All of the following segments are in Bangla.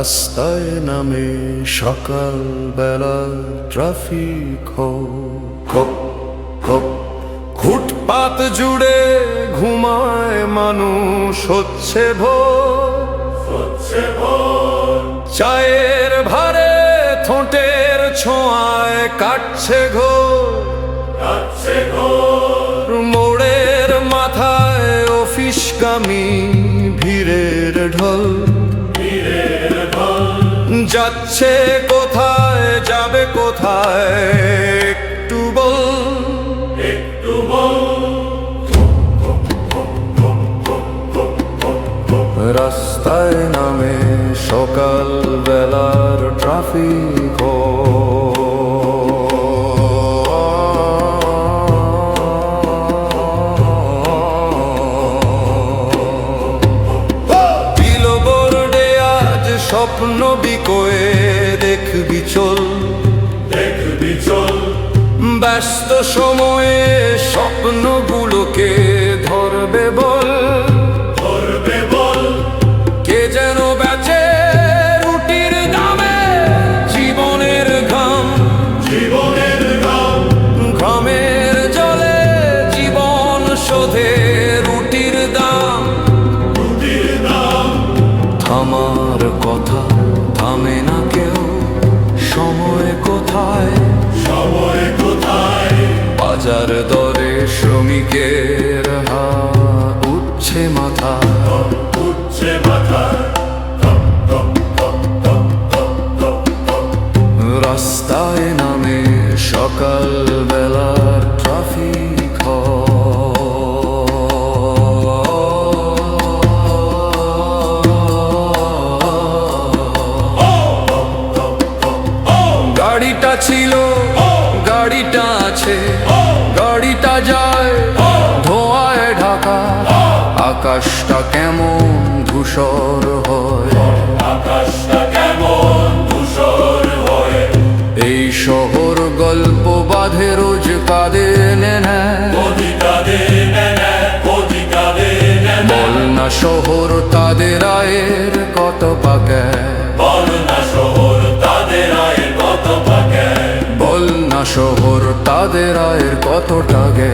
রাস্তায় নামে সকাল বেলা ট্রাফিক খোপ খোপ, ফুটপাত জুড়ে ঘুমায় মানুষ, হচ্ছে ভোর চায়ের ভারে ঠোঁটের ছোঁয়ায় কাটছে ঘোর, মোড়ের মাথায় অফিসগামী ভিড়ের ঢল, যাচ্ছে কোথায় যাবে কোথায় একটু বল। রাস্তায় নামে সকাল বেলার ট্রাফিক, বিলবোর্ডে আজ স্বপ্ন বিকোয়ে দেখবি চল, ব্যস্ত সময়ে স্বপ্নগুলোকে ধরবে বল। কে যেন বেচে রুটির দামে জীবনের ঘাম, ঘামের জলে জীবন শোধে রুটির দাম। থামার কথা থামে না কেউ, সময় কোথায় বাজার দরে শ্রমিকের উঠছে মাথা, রাস্তায় নামে সকাল বেলার ট্রাফিক, গাড়িটা ছিল গাড়িটা আছে, গাড়িটা যায় ধোঁয়ায় ঢাকা, আকাশটা কেমন ধূসর হয়, এই শহর গল্প বাঁধে রোজ কাঁদে বল না শহর তাদের আয়ের কত পাকে, বল না শহর তাদের আয়ের কত টাকে,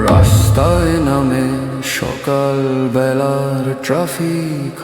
রাস্তায় নামে সকাল বেলার ট্রাফিক।